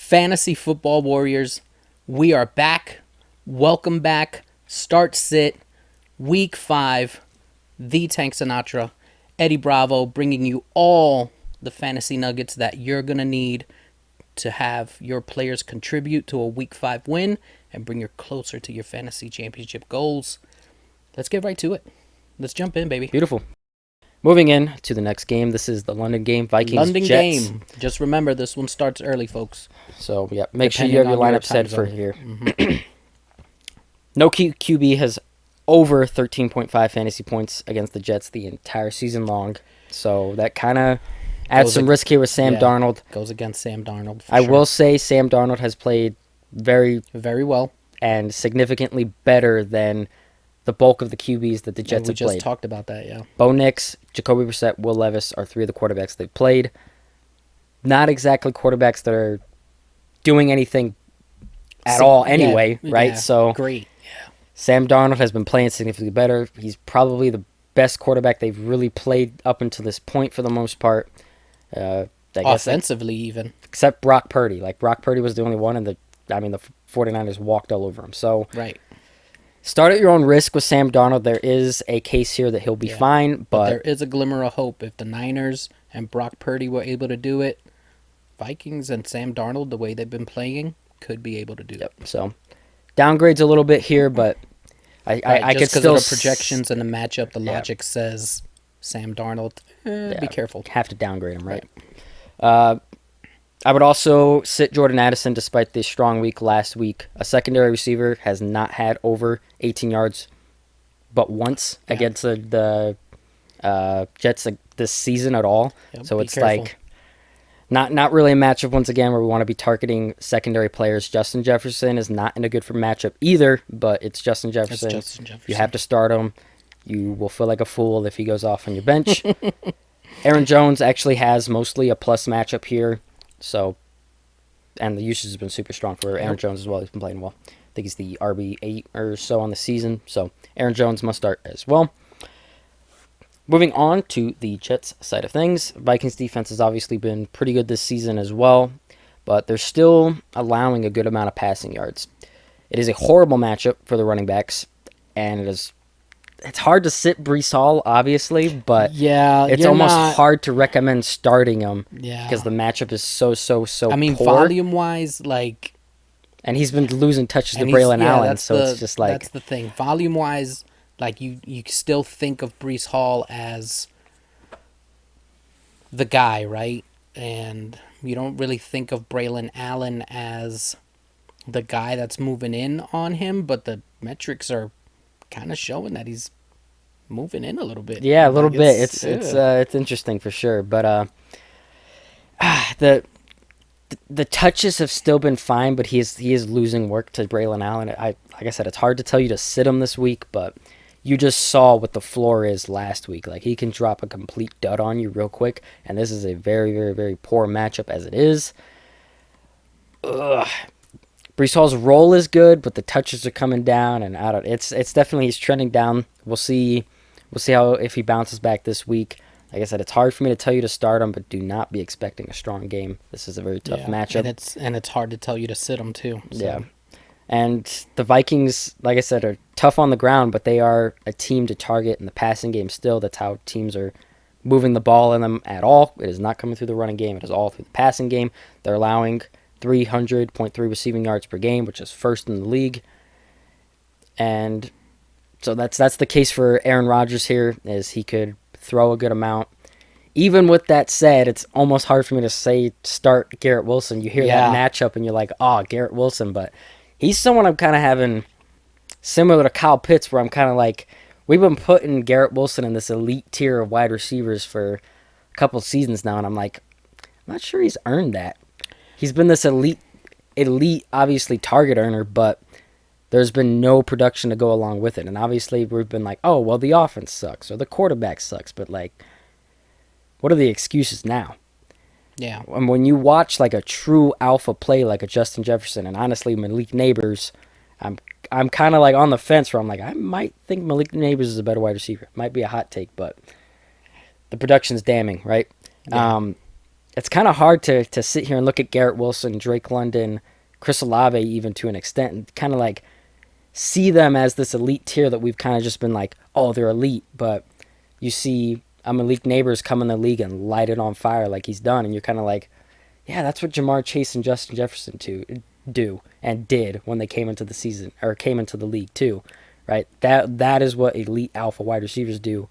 Fantasy Football Warriors, we are back. Welcome back. Start sit. Week 5. The Tank Sinatra. Eddie Bravo bringing you all the fantasy nuggets that you're going to need to have your players contribute to a Week 5 win and bring you closer to your fantasy championship goals. Let's get right to it. Let's jump in, baby. Beautiful. Moving in to the next game. This is the London game. Vikings London Jets. game. Just remember, this one starts early, folks. So, yeah, make sure Depending you have your on your lineup set time for zone. here. Mm-hmm. No QB has over 13.5 fantasy points against the Jets the entire season long. So that kind of adds some risk here with Sam Darnold. Goes against Sam Darnold. I will say Sam Darnold has played very well and significantly better than the bulk of the QBs that the Jets have played. We just talked about that, yeah. Bo Nix, Jacoby Brissett, Will Levis are three of the quarterbacks they've played. Not exactly quarterbacks that are doing anything at all anyway, right? Yeah, so great. Yeah. Sam Darnold has been playing significantly better. He's probably the best quarterback they've really played up until this point for the most part. I guess offensively, even. Except Brock Purdy. Like, Brock Purdy was the only one, and the 49ers walked all over him. So, right. Start at your own risk with Sam Darnold. There is a case here that he'll be fine, but there is a glimmer of hope. If the Niners and Brock Purdy were able to do it, Vikings and Sam Darnold, the way they've been playing, could be able to do it. So, downgrades a little bit here, but I could still... Just because of the projections and the matchup, the logic says Sam Darnold, be careful. Have to downgrade him, right? I would also sit Jordan Addison despite the strong week last week. A secondary receiver has not had over 18 yards but once against the Jets this season at all. Yep, so it's like not really a matchup once again where we want to be targeting secondary players. Justin Jefferson is not in a good for matchup either, but it's Justin Jefferson. You have to start him. You will feel like a fool if he goes off on your bench. Aaron Jones actually has mostly a plus matchup here. So, and the usage has been super strong for Aaron Jones as well. He's been playing well. I think he's the RB8 or so on the season. So, Aaron Jones must start as well. Moving on to the Jets side of things. Vikings defense has obviously been pretty good this season as well, but they're still allowing a good amount of passing yards. It is a horrible matchup for the running backs, and it's hard to sit Breece Hall, obviously, but it's almost hard to recommend starting him because the matchup is so I mean, poor. Volume-wise, like... And he's been losing touches to Braylon Allen, so it's just like... That's the thing. Volume-wise, like, you still think of Breece Hall as the guy, right? And you don't really think of Braylon Allen as the guy that's moving in on him, but the metrics are kind of showing that he's moving in a little bit. Yeah, a little bit. It's interesting for sure, but the touches have still been fine, but he is losing work to Braylon Allen. Like I said, it's hard to tell you to sit him this week, but you just saw what the floor is last week. Like, he can drop a complete dud on you real quick, and this is a very, very, very poor matchup as it is. Breece Hall's roll is good, but the touches are coming down, and it's definitely, he's trending down. We'll see how if he bounces back this week. Like I said, it's hard for me to tell you to start him, but do not be expecting a strong game. This is a very tough matchup, and it's hard to tell you to sit him too. So. Yeah, and the Vikings, like I said, are tough on the ground, but they are a team to target in the passing game still. That's how teams are moving the ball in them at all. It is not coming through the running game. It is all through the passing game. They're allowing 300.3 receiving yards per game, which is first in the league. And so that's the case for Aaron Rodgers here, is he could throw a good amount. Even with that said, it's almost hard for me to say start Garrett Wilson. You hear that matchup and you're like, oh, Garrett Wilson. But he's someone I'm kind of having similar to Kyle Pitts, where I'm kind of like, we've been putting Garrett Wilson in this elite tier of wide receivers for a couple seasons now, and I'm like, I'm not sure he's earned that. He's been this elite, obviously, target earner, but there's been no production to go along with it. And obviously, we've been like, oh, well, the offense sucks, or the quarterback sucks. But, like, what are the excuses now? Yeah. And when you watch, like, a true alpha play like a Justin Jefferson, and honestly, Malik Neighbors, I'm kind of, like, on the fence where I'm like, I might think Malik Neighbors is a better wide receiver. Might be a hot take, but the production's damning, right? Yeah. it's kind of hard to sit here and look at Garrett Wilson, Drake London, Chris Olave even to an extent, and kind of like see them as this elite tier that we've kind of just been like, oh, they're elite. But you see Malik Neighbors come in the league and light it on fire like he's done, and you're kind of like, yeah, that's what Jamar Chase and Justin Jefferson do and did when they came into the season or came into the league too, right? That is what elite alpha wide receivers do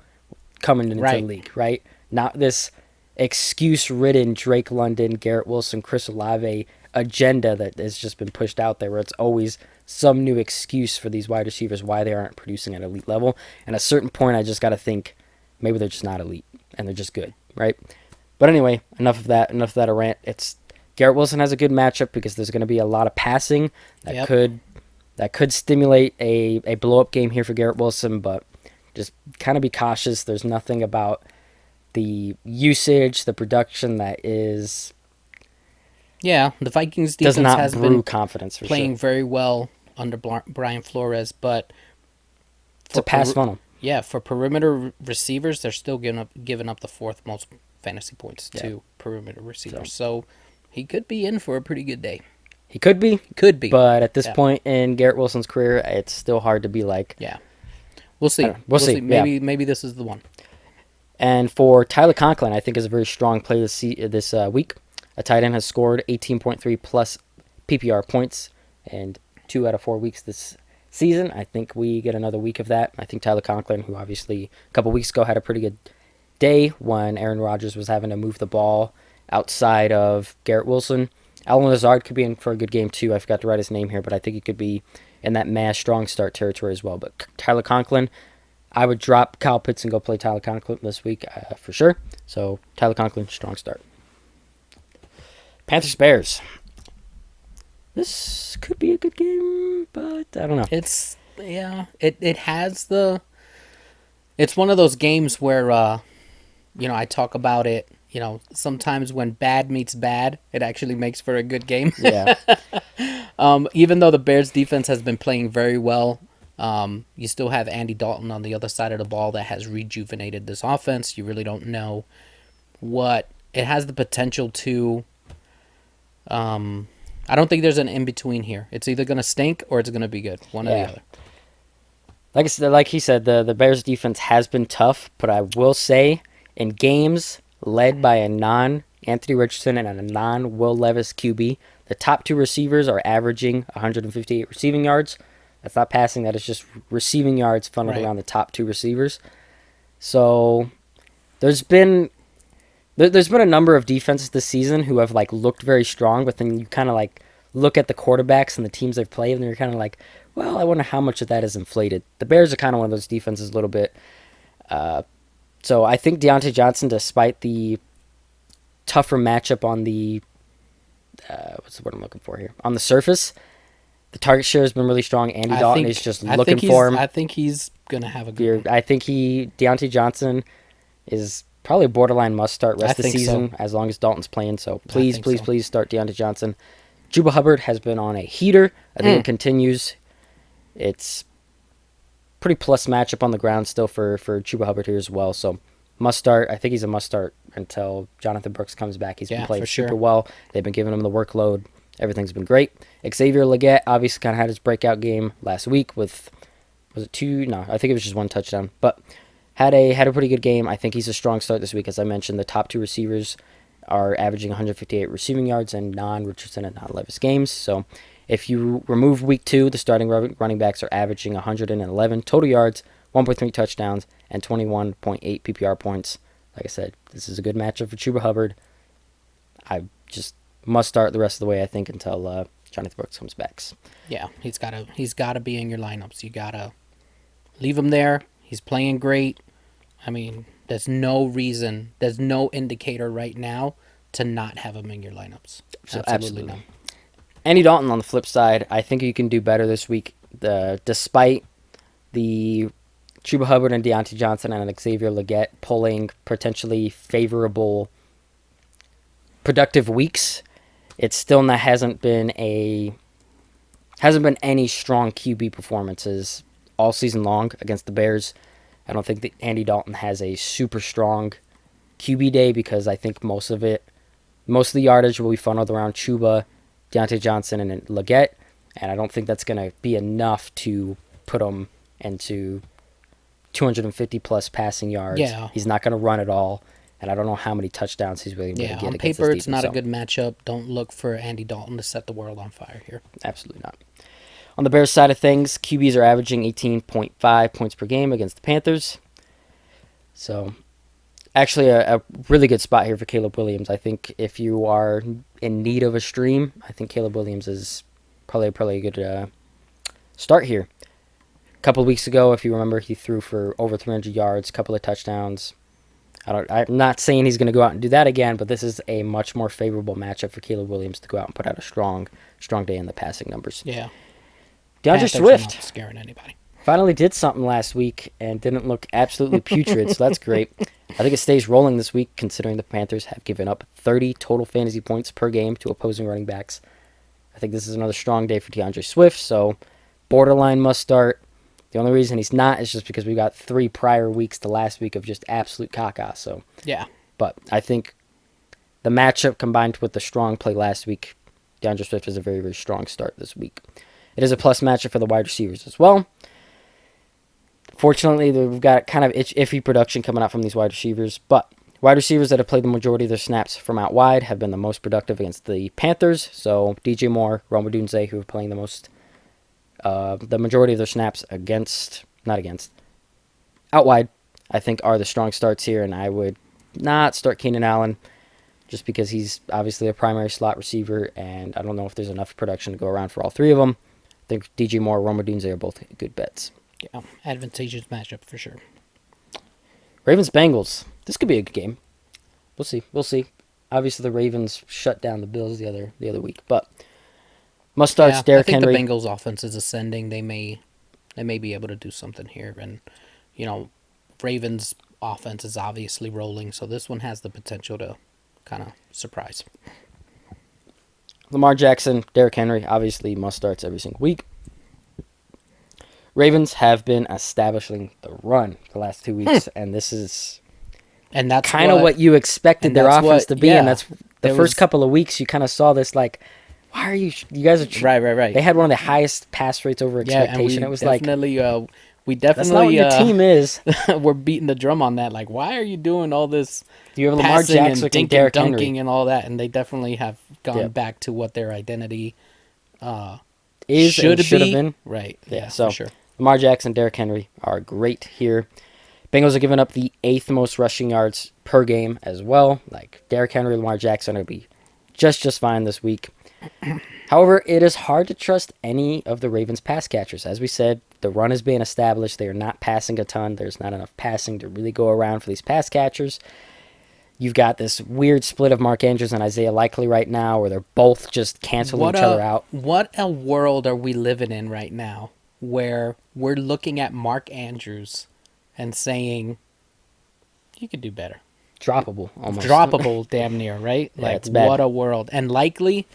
coming into the league, right? Not this excuse-ridden Drake London, Garrett Wilson, Chris Olave agenda that has just been pushed out there where it's always some new excuse for these wide receivers why they aren't producing at elite level. And at a certain point, I just got to think maybe they're just not elite and they're just good, right? But anyway, enough of that a rant. It's Garrett Wilson has a good matchup because there's going to be a lot of passing that could stimulate a blow-up game here for Garrett Wilson, but just kind of be cautious. There's nothing about the usage, the production that is... Yeah, the Vikings defense has been confidence playing very well under Brian Flores, but... It's a pass funnel. Yeah, for perimeter receivers, they're still giving up the fourth most fantasy points to perimeter receivers. So he could be in for a pretty good day. He could be. Could be. But at this point in Garrett Wilson's career, it's still hard to be like... Yeah. We'll see. We'll see. Maybe this is the one. And for Tyler Conklin, I think is a very strong play this week. A tight end has scored 18.3 plus PPR points in 2 out of 4 weeks this season. I think we get another week of that. I think Tyler Conklin, who obviously a couple weeks ago had a pretty good day when Aaron Rodgers was having to move the ball outside of Garrett Wilson. Allen Lazard could be in for a good game too. I forgot to write his name here, but I think he could be in that mass strong start territory as well. But Tyler Conklin, I would drop Kyle Pitts and go play Tyler Conklin this week for sure. So Tyler Conklin, strong start. Panthers Bears. This could be a good game, but I don't know. It's one of those games where I talk about it. Sometimes when bad meets bad, it actually makes for a good game. Yeah. Even though the Bears defense has been playing very well, you still have Andy Dalton on the other side of the ball that has rejuvenated this offense. You really don't know what it has the potential to. I don't think there's an in-between here. It's either going to stink or it's going to be good. One or the other. Like he said, the Bears defense has been tough, but I will say in games led by a non-Anthony Richardson and a non-Will Levis QB, the top 2 receivers are averaging 158 receiving yards. That's not passing. That is just receiving yards funneled around the top 2 receivers. So there's been a number of defenses this season who have looked very strong, but then you kind of look at the quarterbacks and the teams they've played, and you're kind of like, well, I wonder how much of that is inflated. The Bears are kind of one of those defenses a little bit. So I think Deontay Johnson, despite the tougher matchup on the what's the word I'm looking for here? On the surface, the target share has been really strong. Andy Dalton is just looking for him. I think he's gonna have a good one. I think Deontay Johnson is probably a borderline must start rest of the season as long as Dalton's playing. So please start Deontay Johnson. Juba Hubbard has been on a heater. I think it continues. It's pretty plus matchup on the ground still for Juba Hubbard here as well. So must start. I think he's a must start until Jonathan Brooks comes back. He's been playing super well. They've been giving him the workload. Everything's been great. Xavier Leggett obviously kind of had his breakout game last week with, was it 2? No, I think it was just 1 touchdown. But had a pretty good game. I think he's a strong start this week. As I mentioned, the top 2 receivers are averaging 158 receiving yards in non-Richardson and non-Levis games. So if you remove week 2, the starting running backs are averaging 111 total yards, 1.3 touchdowns, and 21.8 PPR points. Like I said, this is a good matchup for Chuba Hubbard. I just must start the rest of the way, I think, until Jonathan Brooks comes back. Yeah, he's gotta be in your lineups. You gotta leave him there. He's playing great. I mean, there's no reason, there's no indicator right now to not have him in your lineups. Absolutely not. Andy Dalton on the flip side, I think you can do better this week. Despite the Chuba Hubbard and Deontay Johnson and Xavier Leggett pulling potentially favorable productive weeks, it still hasn't been any strong QB performances all season long against the Bears. I don't think that Andy Dalton has a super strong QB day because I think most of it Most of the yardage will be funneled around Chuba, Deontay Johnson, and Leggett, and I don't think that's going to be enough to put him into 250-plus passing yards. Yeah. He's not going to run at all, and I don't know how many touchdowns he's really going to get on against paper, this it's not defense. a good matchup. Don't look for Andy Dalton to set the world on fire here. Absolutely not. On the Bears side of things, QBs are averaging 18.5 points per game against the Panthers. So, actually, a really good spot here for Caleb Williams. I think if you are in need of a stream, I think Caleb Williams is probably a good start here. A couple of weeks ago, if you remember, he threw for over 300 yards, a couple of touchdowns. I'm not saying he's going to go out and do that again, but this is a much more favorable matchup for Caleb Williams to go out and put out a strong day in the passing numbers. Yeah. DeAndre Panthers are Swift not scaring anybody. finally did something last week and didn't look absolutely putrid, so that's great. I think it stays rolling this week, considering the Panthers have given up 30 total fantasy points per game to opposing running backs. I think this is another strong day for DeAndre Swift, so borderline must start. The only reason he's not is just because we got 3 prior weeks to last week of just absolute caca. So Yeah. But I think the matchup combined with the strong play last week, DeAndre Swift is a very, very strong start this week. It is a plus matchup for the wide receivers as well. Fortunately, we've got kind of iffy production coming out from these wide receivers, but wide receivers that have played the majority of their snaps from out wide have been the most productive against the Panthers. So DJ Moore, Rome Odunze, who are playing the majority of their snaps out wide, I think are the strong starts here, and I would not start Keenan Allen just because he's obviously a primary slot receiver, and I don't know if there's enough production to go around for all 3 of them. I think DJ Moore, Rome Odunze are both good bets. Yeah. Advantageous matchup for sure. Ravens Bengals. This could be a good game. We'll see. Obviously, the Ravens shut down the Bills the other week, but must starts Derrick Henry. I think the Bengals offense is ascending. They may be able to do something here, and Ravens offense is obviously rolling, so this one has the potential to kind of surprise. Lamar Jackson, Derrick Henry, obviously must starts every single week. Ravens have been establishing the run the last 2 weeks, and this is that's kind of what you expected their offense to be. Yeah, and that's the first couple of weeks you kind of saw this like, why are you guys are right. They had one of the highest pass rates over expectation. Yeah, it was definitely, we definitely that's not what your team is. We're beating the drum on that. Like, why are you doing all this? You have Lamar Jackson and and Derrick dunking Henry and all that, and they definitely have gone back to what their identity should have been. Right. Yeah. So for sure. Lamar Jackson, Derrick Henry are great here. Bengals are giving up the 8th most rushing yards per game as well. Like Derrick Henry, Lamar Jackson are going to be just fine this week. However, it is hard to trust any of the Ravens pass catchers. As we said, the run is being established. They are not passing a ton. There's not enough passing to really go around for these pass catchers. You've got this weird split of Mark Andrews and Isaiah Likely right now where they're both just canceling each other out. What a world are we living in right now where we're looking at Mark Andrews and saying, you could do better. Droppable, almost. Droppable, damn near, right? Yeah, like, it's bad. What a world. And Likely,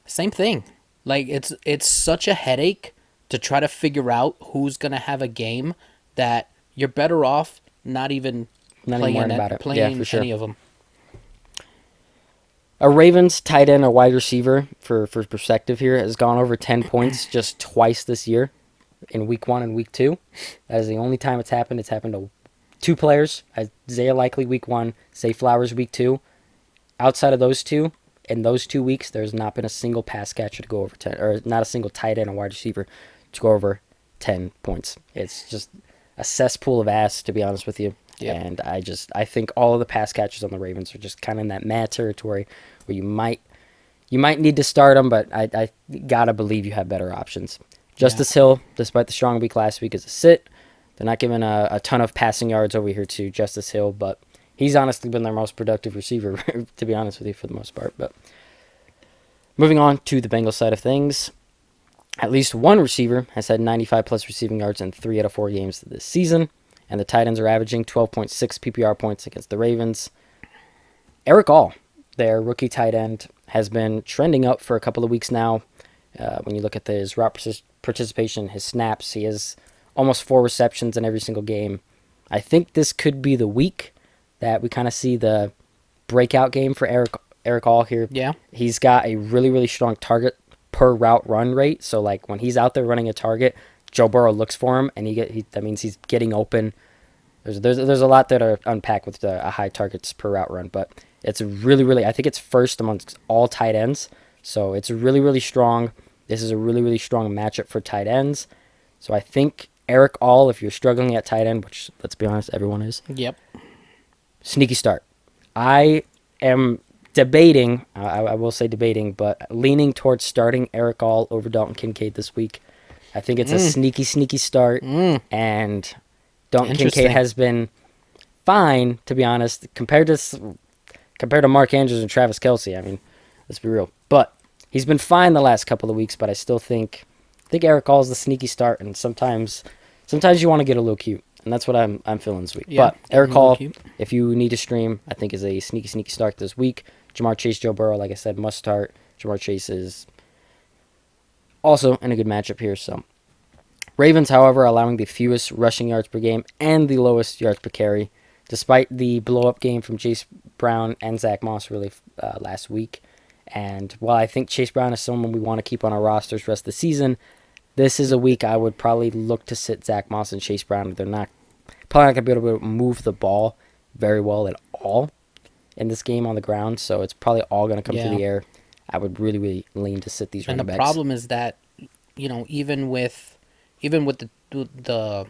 same thing. Like, it's such a headache to try to figure out who's going to have a game that you're better off not even playing any of them. A Ravens tight end or wide receiver, for perspective here, has gone over 10 points just twice this year, in week 1 and week 2. That is the only time it's happened. It's happened to 2 players. Isaiah Likely week 1, Zay Flowers week 2. Outside of those two, in those 2 weeks, there's not been a single pass catcher to go over 10, or not a single tight end or wide receiver to go over 10 points. It's just a cesspool of ass, to be honest with you. Yep. And I think all of the pass catchers on the Ravens are just kind of in that mad territory where you might need to start them, but I gotta believe you have better options. Justice Hill, despite the strong week last week, is a sit. They're not giving a ton of passing yards over here to Justice Hill, but he's honestly been their most productive receiver, to be honest with you, for the most part. But moving on to the Bengals side of things, at least one receiver has had 95-plus receiving yards in 3 out of 4 games this season, and the tight ends are averaging 12.6 PPR points against the Ravens. Eric All, their rookie tight end, has been trending up for a couple of weeks now. When you look at his route participation, his snaps, he has almost 4 receptions in every single game. I think this could be the week that we kind of see the breakout game for Eric All here. Yeah. He's got a really, really strong target per route run rate. So, like, when he's out there running a target, Joe Burrow looks for him, and that means he's getting open. There's a lot there to unpack with a high targets per route run, but it's really, really, I think it's first amongst all tight ends. So it's really, really strong. This is a really, really strong matchup for tight ends. So I think Eric All, if you're struggling at tight end, which, let's be honest, everyone is. Yep. Sneaky start. I am debating, I will say debating, but leaning towards starting Eric All over Dalton Kincaid this week. I think it's a sneaky, sneaky start, and Dalton Kincaid has been fine, to be honest, compared to Mark Andrews and Travis Kelce. I mean, let's be real. But he's been fine the last couple of weeks, but I still think Eric All is the sneaky start, and sometimes you want to get a little cute, and that's what I'm feeling this week. Yeah, but Eric All, if you need to stream, I think is a sneaky, sneaky start this week. Jamar Chase, Joe Burrow, like I said, must start. Jamar Chase is also in a good matchup here. So Ravens, however, allowing the fewest rushing yards per game and the lowest yards per carry, despite the blow-up game from Chase Brown and Zach Moss really last week. And while I think Chase Brown is someone we want to keep on our rosters rest of the season, this is a week I would probably look to sit Zach Moss and Chase Brown. They're probably not going to be able to move the ball very well at all in this game on the ground, so it's probably all going to come through the air. I would really, really lean to sit these running backs. And the problem is that, even with the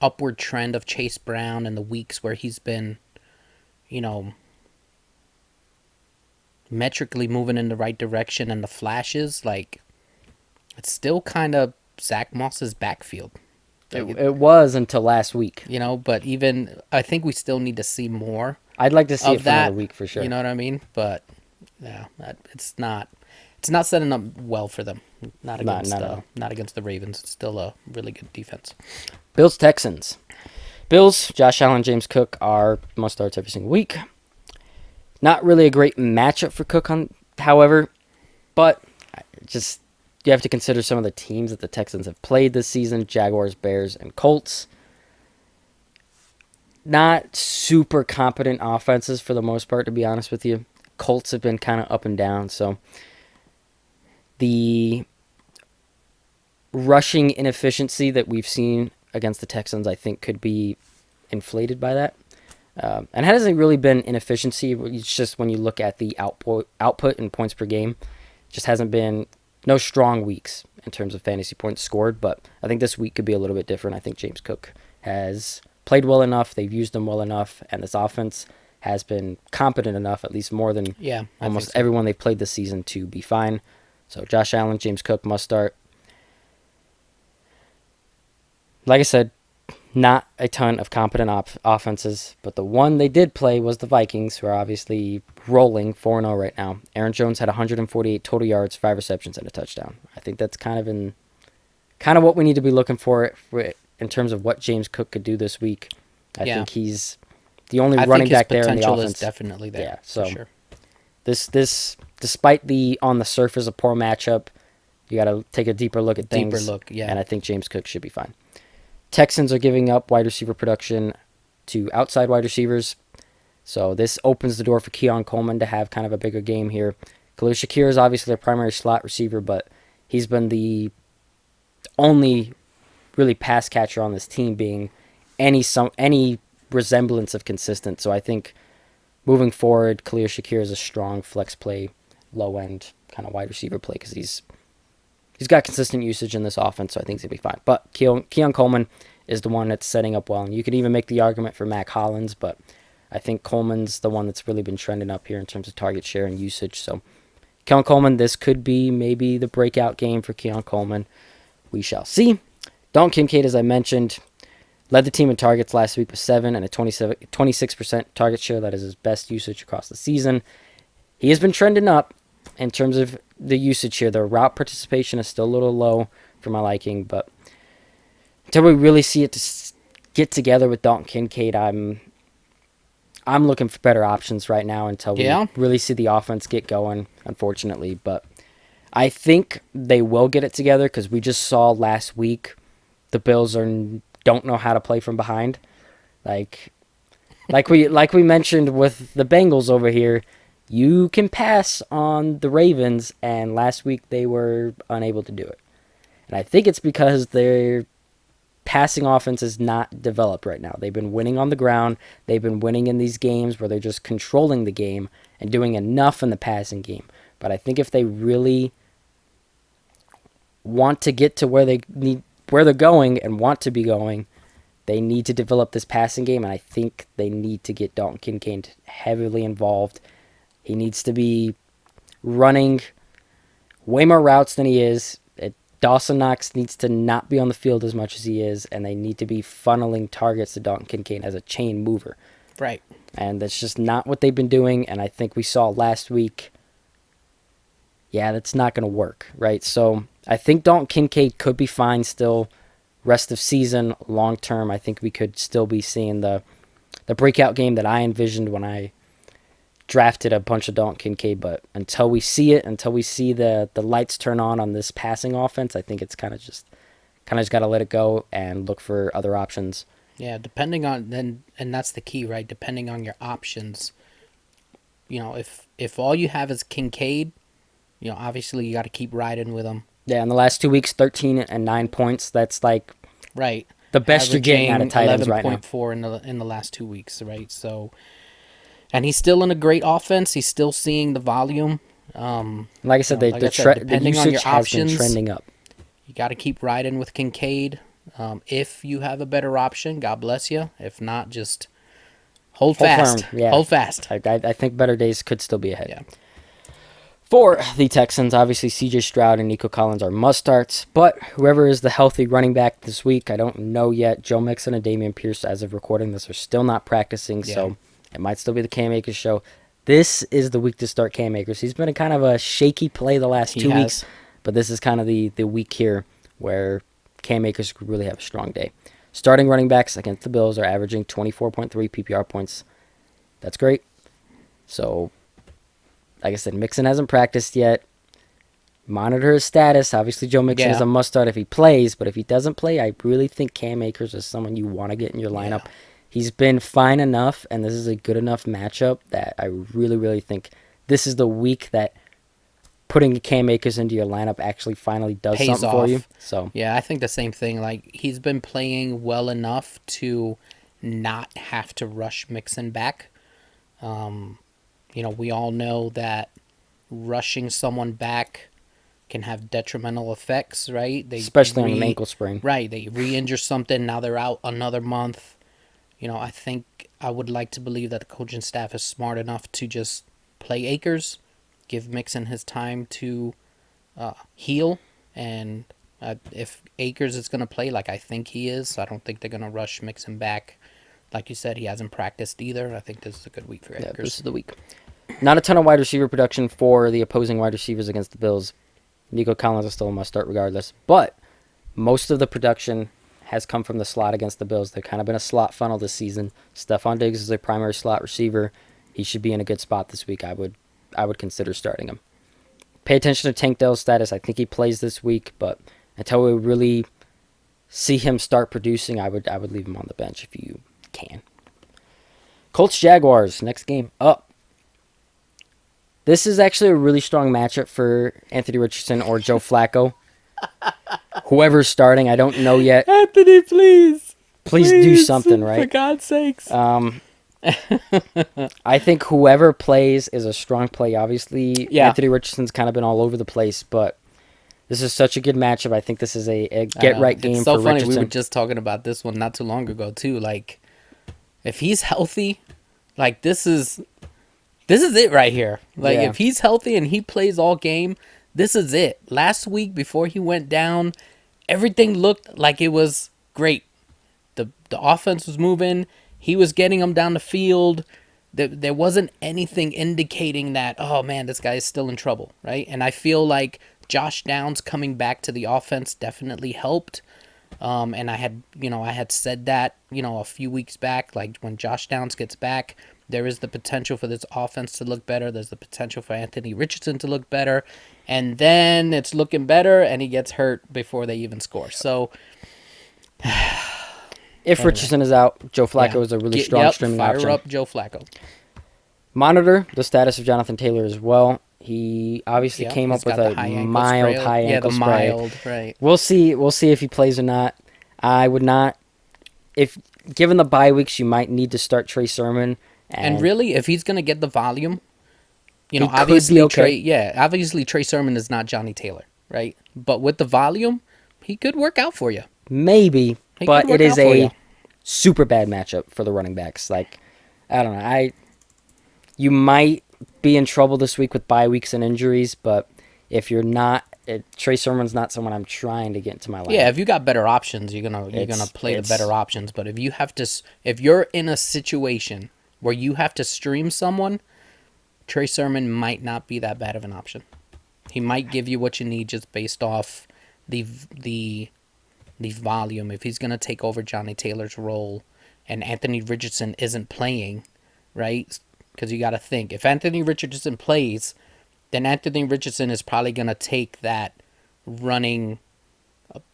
upward trend of Chase Brown and the weeks where he's been, metrically moving in the right direction and the flashes, like, it's still kind of Zach Moss's backfield. It was until last week. But even, I think we still need to see more. I'd like to see it for that, another week for sure. You know what I mean? But, yeah, it's not setting up well for them. Not against the Ravens. It's still a really good defense. Bills, Texans. Bills, Josh Allen, James Cook are must-starts every single week. Not really a great matchup for Cook, however, but just you have to consider some of the teams that the Texans have played this season: Jaguars, Bears, and Colts. Not super competent offenses for the most part, to be honest with you. Colts have been kind of up and down, so the rushing inefficiency that we've seen against the Texans, I think, could be inflated by that. And it hasn't really been inefficiency. It's just when you look at the output and points per game, it just hasn't been no strong weeks in terms of fantasy points scored. But I think this week could be a little bit different. I think James Cook has played well enough. They've used him well enough. And this offense has been competent enough, at least more than almost everyone they've played this season, to be fine. So Josh Allen, James Cook must start. Like I said, not a ton of competent offenses, but the one they did play was the Vikings, who are obviously rolling 4-0 right now. Aaron Jones had 148 total yards, 5 receptions, and a touchdown. I think that's kind of what we need to be looking for in terms of what James Cook could do this week. I think he's the only running back there in the offense. Potential is definitely there. Yeah, so for sure. This despite the on the surface a poor matchup, you got to take a deeper look at things. And I think James Cook should be fine. Texans are giving up wide receiver production to outside wide receivers. So this opens the door for Keon Coleman to have kind of a bigger game here. Khalil Shakir is obviously their primary slot receiver, but he's been the only really pass catcher on this team, being any resemblance of consistent. So I think moving forward, Khalil Shakir is a strong flex play, low-end kind of wide receiver play because he's got consistent usage in this offense, so I think he's going to be fine. But Keon Coleman is the one that's setting up well. And you could even make the argument for Mac Hollins, but I think Coleman's the one that's really been trending up here in terms of target share and usage. So Keon Coleman, this could be maybe the breakout game for Keon Coleman. We shall see. Dalton Kincaid, as I mentioned, led the team in targets last week with 7 and a 26% target share. That is his best usage across the season. He has been trending up in terms of the usage here. The route participation is still a little low for my liking, but until we really see it to get together with Dalton Kincaid, I'm looking for better options right now until we really see the offense get going, unfortunately. But I think they will get it together because we just saw last week the Bills don't know how to play from behind. Like, like we mentioned with the Bengals over here, you can pass on the Ravens, and last week they were unable to do it. And I think it's because their passing offense is not developed right now. They've been winning on the ground. They've been winning in these games where they're just controlling the game and doing enough in the passing game. But I think if they really want to get to where they're going and want to be going, they need to develop this passing game, and I think they need to get Dalton Kincaid heavily involved. He needs to be running way more routes than he is. Dawson Knox needs to not be on the field as much as he is, and they need to be funneling targets to Dalton Kincaid as a chain mover. Right. And that's just not what they've been doing, and I think we saw last week, that's not going to work, right? So I think Dalton Kincaid could be fine still rest of season, long term. I think we could still be seeing the breakout game that I envisioned when I drafted a bunch of Dalton Kincaid, but until we see it, until we see the lights turn on this passing offense, I think it's kind of just got to let it go and look for other options. Yeah, depending on and that's the key, right? Depending on your options, if all you have is Kincaid, obviously you got to keep riding with him. Yeah, in the last 2 weeks, 13 and 9 points. That's like right the best you're getting out of tight ends right now. 11.4 in the last 2 weeks, right? So. And he's still in a great offense. He's still seeing the volume. Like I said, the usage has been trending up. You got to keep riding with Kincaid. If you have a better option, God bless you. If not, just hold fast. Firm, yeah. Hold fast. I think better days could still be ahead. Yeah. For the Texans, obviously C.J. Stroud and Nico Collins are must-starts, but whoever is the healthy running back this week, I don't know yet. Joe Mixon and Dameon Pierce, as of recording this, are still not practicing, so it might still be the Cam Akers show. This is the week to start Cam Akers. He's been a kind of a shaky play the last 2 weeks, but this is kind of the week here where Cam Akers could really have a strong day. Starting running backs against the Bills are averaging 24.3 PPR points. That's great. So, like I said, Mixon hasn't practiced yet. Monitor his status. Obviously, Joe Mixon is a must-start if he plays, but if he doesn't play, I really think Cam Akers is someone you want to get in your lineup. Yeah. He's been fine enough, and this is a good enough matchup that I really, really think this is the week that putting Cam Akers into your lineup actually finally does something for you. So yeah, I think the same thing. Like, he's been playing well enough to not have to rush Mixon back. We all know that rushing someone back can have detrimental effects, right? Especially on an ankle sprain. Right, they re-injure something, now they're out another month. I think I would like to believe that the coaching staff is smart enough to just play Akers, give Mixon his time to heal, and if Akers is going to play like I think he is, I don't think they're going to rush Mixon back. Like you said, he hasn't practiced either. I think this is a good week for Akers. Yeah, this is the week. Not a ton of wide receiver production for the opposing wide receivers against the Bills. Nico Collins is still a must-start regardless, but most of the production has come from the slot against the Bills. They've kind of been a slot funnel this season. Stephon Diggs is their primary slot receiver. He should be in a good spot this week. I would consider starting him. Pay attention to Tank Dell's status. I think he plays this week, but until we really see him start producing, I would leave him on the bench if you can. Colts Jaguars, next game up. This is actually a really strong matchup for Anthony Richardson or Joe Flacco. Whoever's starting, I don't know yet. Anthony, please do something, right? For God's sakes. I think whoever plays is a strong play. Obviously, Anthony Richardson's kind of been all over the place, but this is such a good matchup. I think this is a get-right game for Richardson. It's so funny. We were just talking about this one not too long ago, too. Like, if he's healthy, like, this is it right here. Like, if he's healthy and he plays all game, this is it. Last week, before he went down, everything looked like it was great. The offense was moving. He was getting them down the field. There wasn't anything indicating that, oh, man, this guy is still in trouble, right? And I feel like Josh Downs coming back to the offense definitely helped. And I had said that, a few weeks back, like when Josh Downs gets back, there is the potential for this offense to look better. There's the potential for Anthony Richardson to look better. And then it's looking better, and he gets hurt before they even score. So If Richardson is out, Joe Flacco is a really strong streaming option. Fire up Joe Flacco. Monitor the status of Jonathan Taylor as well. He obviously came up with a mild high ankle spray. Yeah, the mild, right. We'll see if he plays or not. I would not. If given the bye weeks, you might need to start Trey Sermon. And really, if he's going to get the volume, obviously obviously Trey Sermon is not Johnny Taylor, right? But with the volume, he could work out for you. Maybe, but it is a super bad matchup for the running backs. Like, I don't know. You might be in trouble this week with bye weeks and injuries, but if you're not, Trey Sermon's not someone I'm trying to get into my lineup. Yeah, if you got better options, you're gonna play the better options. But if you're in a situation where you have to stream someone, Trey Sermon might not be that bad of an option. He might give you what you need just based off the volume. If he's gonna take over Johnny Taylor's role, and Anthony Richardson isn't playing, right? Because you got to think, if Anthony Richardson plays, then Anthony Richardson is probably going to take that running,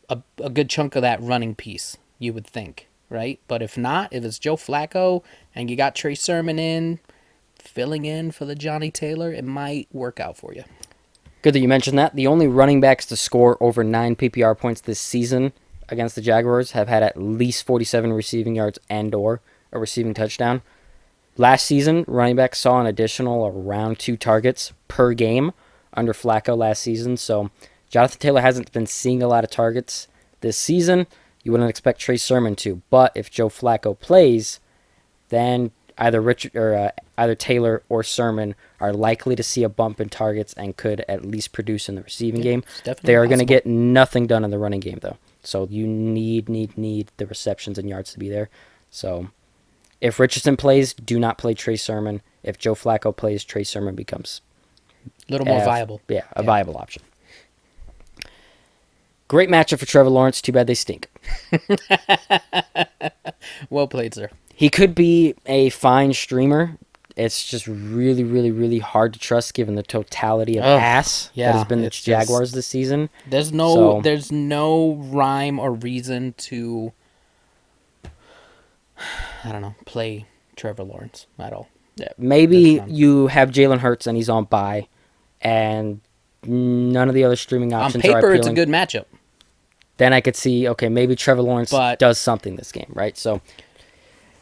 a good chunk of that running piece, you would think, right? But if not, if it's Joe Flacco and you got Trey Sermon filling in for the Johnny Taylor, it might work out for you. Good that you mentioned that. The only running backs to score over 9 PPR points this season against the Jaguars have had at least 47 receiving yards and or a receiving touchdown. Last season, running backs saw an additional around 2 targets per game under Flacco last season. So Jonathan Taylor hasn't been seeing a lot of targets this season. You wouldn't expect Trey Sermon to. But if Joe Flacco plays, then either Taylor or Sermon are likely to see a bump in targets and could at least produce in the receiving game. They are going to get nothing done in the running game, though. So you need the receptions and yards to be there. So if Richardson plays, do not play Trey Sermon. If Joe Flacco plays, Trey Sermon becomes a little more viable. Yeah, a viable option. Great matchup for Trevor Lawrence. Too bad they stink. Well played, sir. He could be a fine streamer. It's just really, really, really hard to trust given the totality of ass that has been the Jaguars this season. There's no rhyme or reason to, I don't know, play Trevor Lawrence at all. Yeah, maybe you have Jalen Hurts and he's on bye, and none of the other streaming options are appealing. On paper, it's a good matchup. Then I could see, okay, maybe Trevor Lawrence does something this game, right? So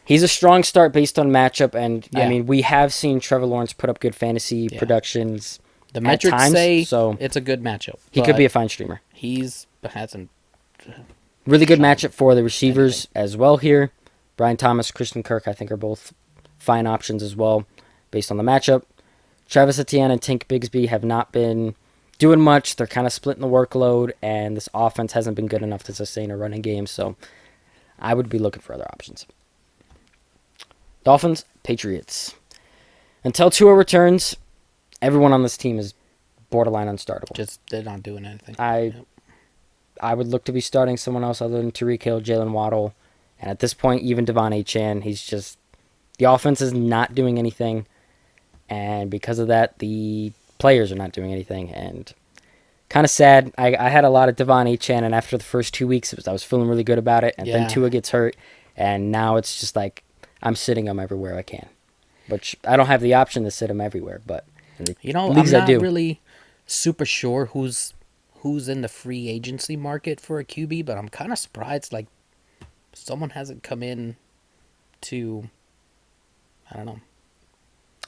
he's a strong start based on matchup, and I mean, we have seen Trevor Lawrence put up good fantasy productions. The metrics say so it's a good matchup. He could be a fine streamer. Hasn't really good matchup for the receivers as well here. Brian Thomas, Christian Kirk, I think are both fine options as well based on the matchup. Travis Etienne and Tank Bigsby have not been doing much. They're kind of splitting the workload, and this offense hasn't been good enough to sustain a running game, so I would be looking for other options. Dolphins, Patriots. Until Tua returns, everyone on this team is borderline unstartable. They're not doing anything. I would look to be starting someone else other than Tyreek Hill, Jalen Waddle, and at this point, even Devon Achane. The offense is not doing anything, and because of that, the players are not doing anything, and kind of sad. I had a lot of Devon Achane, and after the first 2 weeks, I was feeling really good about it, and then Tua gets hurt, and now it's just like I'm sitting him everywhere I can, which I don't have the option to sit him everywhere, but I'm not really super sure who's in the free agency market for a QB, but I'm kind of surprised like someone hasn't come in to, I don't know.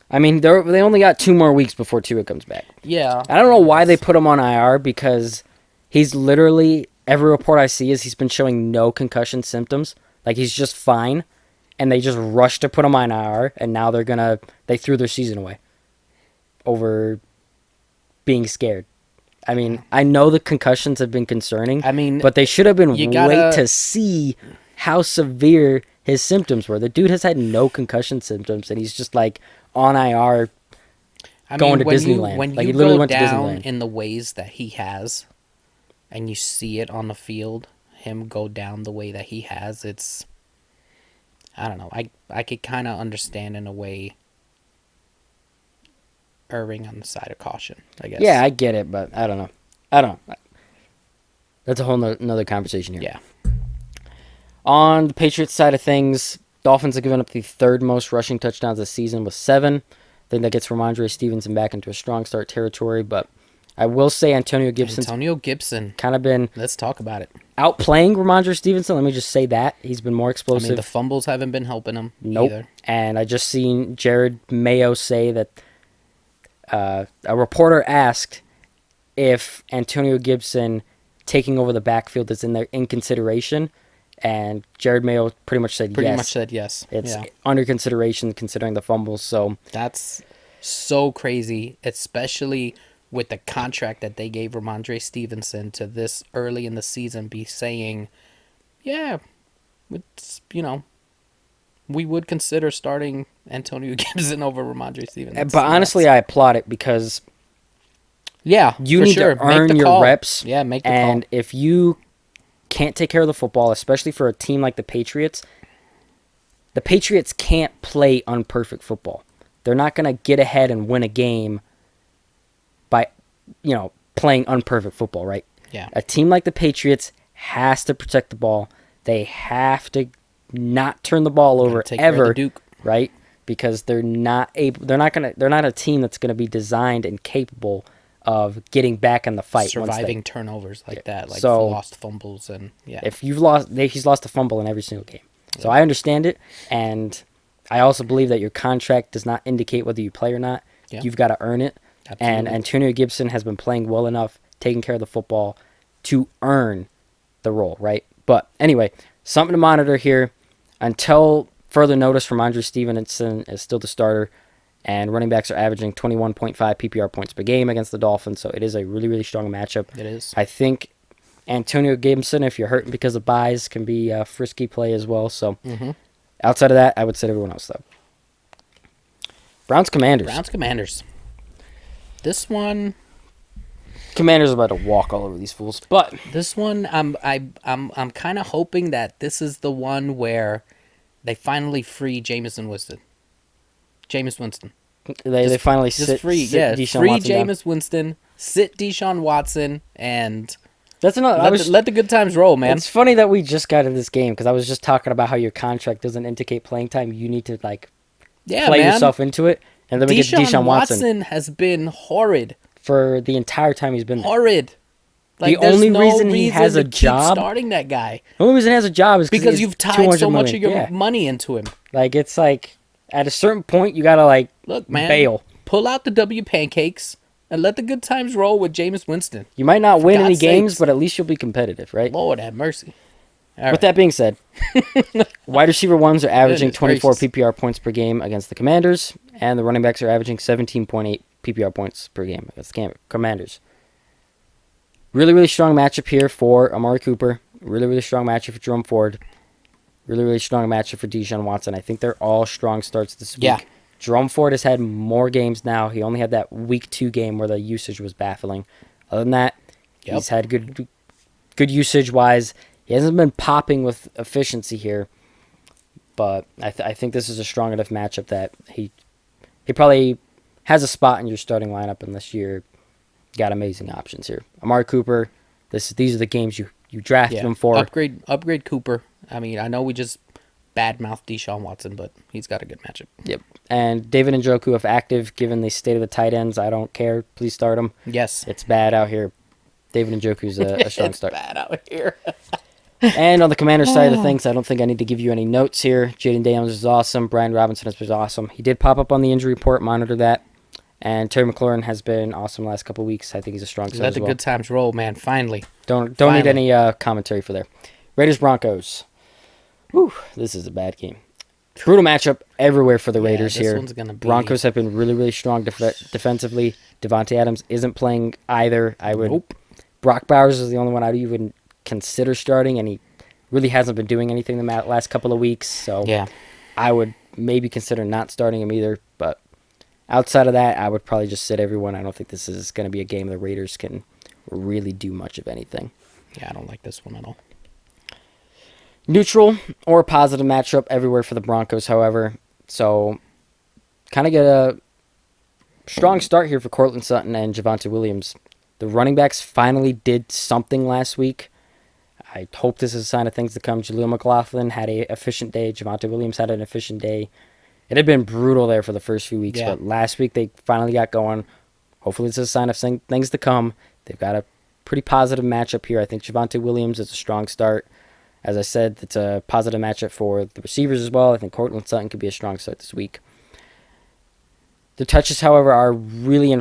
I mean, they only got 2 more weeks before Tua comes back. Yeah. I don't know why they put him on IR, because he's literally, every report I see is he's been showing no concussion symptoms. Like, he's just fine, and they just rushed to put him on IR, and now they threw their season away over being scared. I mean, I know the concussions have been concerning, but they should have been wait to see how severe his symptoms were. The dude has had no concussion symptoms, and he's just like on IR going to Disneyland. When like, you he literally go went to down Disneyland. in the ways that he has, and you see it on the field, him go down the way that he has, it's, I don't know. I could kind of understand in a way erring on the side of caution, I guess. Yeah, I get it, but I don't know. That's a whole nother conversation here. Yeah. On the Patriots side of things, Dolphins have given up the third most rushing touchdowns this season with 7. I think that gets Ramondre Stevenson back into a strong start territory, but I will say Antonio Gibson kind of been Let's talk about it. outplaying Ramondre Stevenson. Let me just say that. He's been more explosive. The fumbles haven't been helping him Nope. either. And I just seen Jared Mayo say that a reporter asked if Antonio Gibson taking over the backfield is in consideration, and Jared Mayo pretty much said yes. It's under consideration considering the fumbles. So that's so crazy, especially with the contract that they gave Ramondre Stevenson to this early in the season be saying, yeah, it's, we would consider starting Antonio Gibson over Ramondre Stevenson. But honestly, I applaud it because you need to earn your reps. Yeah, make the and call. If you can't take care of the football, especially for a team like the Patriots can't play unperfect football. They're not going to get ahead and win a game by, playing unperfect football, right? Yeah. A team like the Patriots has to protect the ball. They have to not turn the ball over ever, right? Because they're not a team that's going to be designed and capable of getting back in the fight, surviving turnovers like that, like so, lost fumbles, and if he's lost a fumble in every single game. So I understand it, and I also believe that your contract does not indicate whether you play or not. Yeah. You've got to earn it. Absolutely. And Antonio Gibson has been playing well enough, taking care of the football, to earn the role, right? But anyway, something to monitor here. Until further notice, Ramondre Stevenson is still the starter, and running backs are averaging 21.5 PPR points per game against the Dolphins, so it is a really, really strong matchup. It is. I think Antonio Gibson, if you're hurting because of buys, can be a frisky play as well. So outside of that, I would sit everyone else, though. Browns-Commanders. This one, Commanders are about to walk all over these fools, but this one, I'm kind of hoping that this is the one where they finally free Jameis Winston. They finally sit Deshaun free Watson Jameis Winston, sit Deshaun Watson, and that's another. Let the good times roll, man. It's funny that we just got into this game because I was just talking about how your contract doesn't indicate playing time. You need to play yourself into it, and then we get Deshaun Watson has been horrid for the entire time he's been there. Horrid. Like, the only reason he has a job, starting that guy. The only reason he has a job is because you've tied so much of your money into him. Like, it's like at a certain point you gotta look, man, bail. Pull out the W pancakes and let the good times roll with Jameis Winston. You might not win any games, but at least you'll be competitive, right? Lord have mercy. With that being said, wide receiver ones are averaging 24 PPR points per game against the Commanders, and the running backs are averaging 17.8 PPR points per game against the Commanders. Really, really strong matchup here for Amari Cooper. Really, really strong matchup for Jerome Ford. Really, really strong matchup for Deshaun Watson. I think they're all strong starts this week. Yeah. Jerome Ford has had more games now. He only had that week 2 game where the usage was baffling. Other than that, he's had good usage-wise. He hasn't been popping with efficiency here, but I think this is a strong enough matchup that he probably has a spot in your starting lineup unless you're got amazing options here. Amari Cooper, these are the games you drafted him for. Upgrade Cooper. I mean, I know we just badmouth Deshaun Watson, but he's got a good matchup. Yep. And David Njoku, if active, given the state of the tight ends, I don't care. Please start him. Yes. It's bad out here. David Njoku's a strong start. It's bad out here. And on the Commanders side of things, I don't think I need to give you any notes here. Jaden Daniels is awesome. Brian Robinson has been awesome. He did pop up on the injury report. Monitor that. And Terry McLaurin has been awesome the last couple of weeks. I think he's a strong start Let the good times roll, man. Finally. Don't need any commentary for there. Raiders-Broncos. Whew, this is a bad game. Brutal matchup everywhere for the Raiders this here. One's gonna be... Broncos have been really, really strong defensively. Devontae Adams isn't playing either. Nope. Brock Bowers is the only one I'd even consider starting, and he really hasn't been doing anything the last couple of weeks. So I would maybe consider not starting him either. But outside of that, I would probably just sit everyone. I don't think this is going to be a game the Raiders can really do much of anything. Yeah, I don't like this one at all. Neutral or positive matchup everywhere for the Broncos, however. So kind of get a strong start here for Cortland Sutton and Javonte Williams. The running backs finally did something last week. I hope this is a sign of things to come. Jaleel McLaughlin had an efficient day. Javonte Williams had an efficient day. It had been brutal there for the first few weeks, but last week they finally got going. Hopefully this is a sign of things to come. They've got a pretty positive matchup here. I think Javonte Williams is a strong start. As I said, it's a positive matchup for the receivers as well. I think Cortland Sutton could be a strong start this week. The touches, however, are really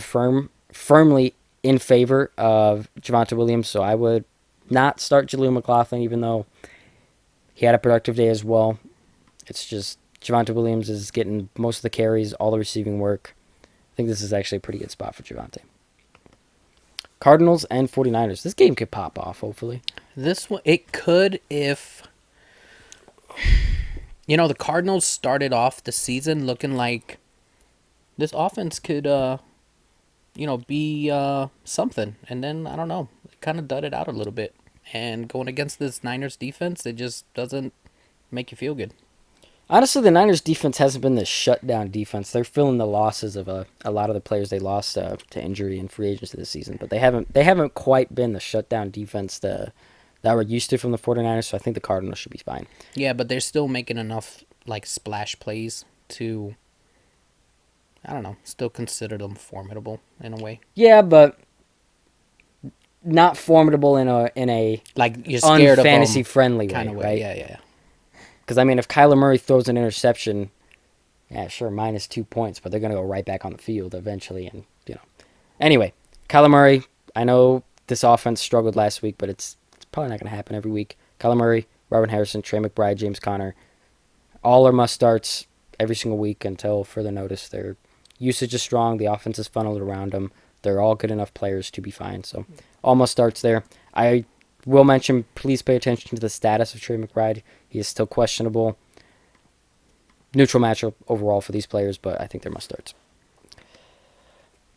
firmly in favor of Javonte Williams, so I would not start Jaleel McLaughlin, even though he had a productive day as well. It's just Javonte Williams is getting most of the carries, all the receiving work. I think this is actually a pretty good spot for Javonte. Cardinals and 49ers. This game could pop off, hopefully. This one, it could if, the Cardinals started off the season looking like this offense could, be something. And then, I don't know, it kind of dudded out a little bit. And going against this Niners defense, it just doesn't make you feel good. Honestly, the Niners defense hasn't been the shutdown defense. They're filling the losses of a lot of the players they lost to injury and free agency this season, but they haven't quite been the shutdown defense that we're used to from the 49ers, so I think the Cardinals should be fine. Yeah, but they're still making enough splash plays to, I don't know, still consider them formidable in a way. Yeah, but not formidable in a you're scared unfantasy of them friendly kind way, of way, right? Yeah. Because, if Kyler Murray throws an interception, yeah, sure, minus 2 points, but they're going to go right back on the field eventually. And, Anyway, Kyler Murray, I know this offense struggled last week, but it's probably not going to happen every week. Kyler Murray, Robin Harrison, Trey McBride, James Conner, all are must-starts every single week until further notice. Their usage is strong. The offense is funneled around them. They're all good enough players to be fine. So, all must-starts there. I will mention, please pay attention to the status of Trey McBride. He is still questionable. Neutral matchup overall for these players, but I think they're must-starts.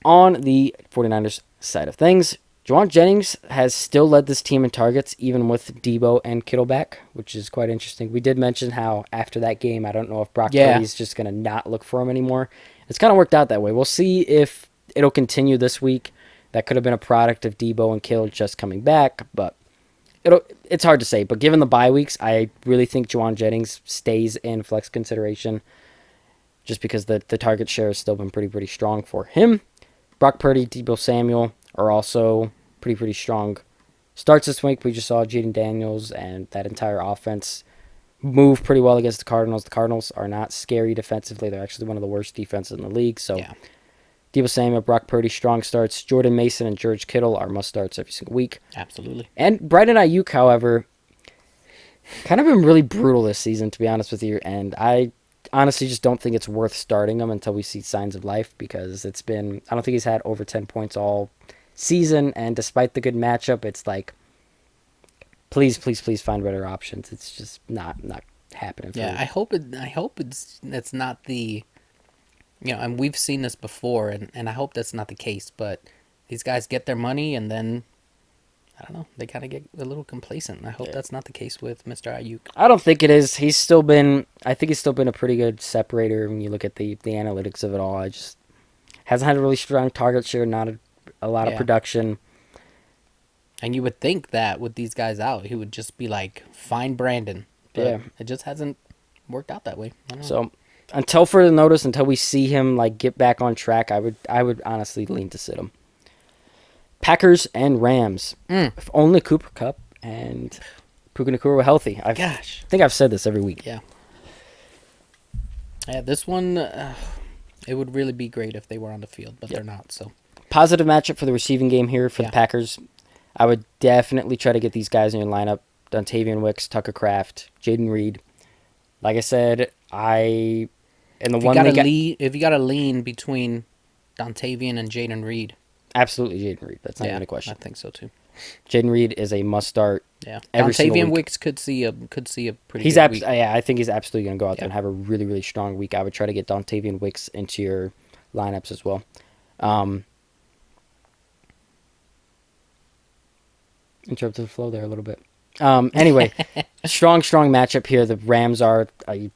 On the 49ers side of things, Juwan Jennings has still led this team in targets, even with Debo and Kittle back, which is quite interesting. We did mention how after that game, I don't know if Brock Purdy's just going to not look for him anymore. It's kind of worked out that way. We'll see if it'll continue this week. That could have been a product of Debo and Kittle just coming back, but it's hard to say. But given the bye weeks, I really think Juwan Jennings stays in flex consideration just because the target share has still been pretty strong for him. Brock Purdy, Debo Samuel are also pretty strong starts this week. We just saw Jaden Daniels and that entire offense move pretty well against the Cardinals. The Cardinals are not scary defensively. They're actually one of the worst defenses in the league. So Debo Samuel, Brock Purdy, strong starts. Jordan Mason and George Kittle are must-starts every single week. Absolutely. And Brandon Ayuk, however, kind of been really brutal this season, to be honest with you. And I honestly just don't think it's worth starting him until we see signs of life because I don't think he's had over 10 points all season. And despite the good matchup, it's like, please find better options. It's just not happening. Yeah, I hope it's not the... and we've seen this before, and I hope that's not the case, but these guys get their money, and then, I don't know, they kind of get a little complacent. I hope that's not the case with Mr. Ayuk. I don't think it is. I think he's still been a pretty good separator when you look at the analytics of it all. I just hasn't had a really strong target share, not a lot of production. And you would think that with these guys out, he would just be like, find Brandon. But it just hasn't worked out that way. I don't know. So... until further notice, until we see him get back on track, I would honestly lean to sit him. Packers and Rams. If only Cooper Kupp and Puka Nacua were healthy. I think I've said this every week. Yeah. Yeah, this one, it would really be great if they were on the field, but they're not. So positive matchup for the receiving game here for the Packers. I would definitely try to get these guys in your lineup. Dontavian Wicks, Tucker Kraft, Jaden Reed. Like I said, if you got to lean between Dontavian and Jaden Reed. Absolutely Jaden Reed. That's not even a question. I think so too. Jaden Reed is a must start. Yeah. Dontavian Wicks could see a pretty good week. Yeah, I think he's absolutely going to go out there and have a really strong week. I would try to get Dontavian Wicks into your lineups as well. Interrupted the flow there a little bit. Anyway, strong matchup here. The Rams are a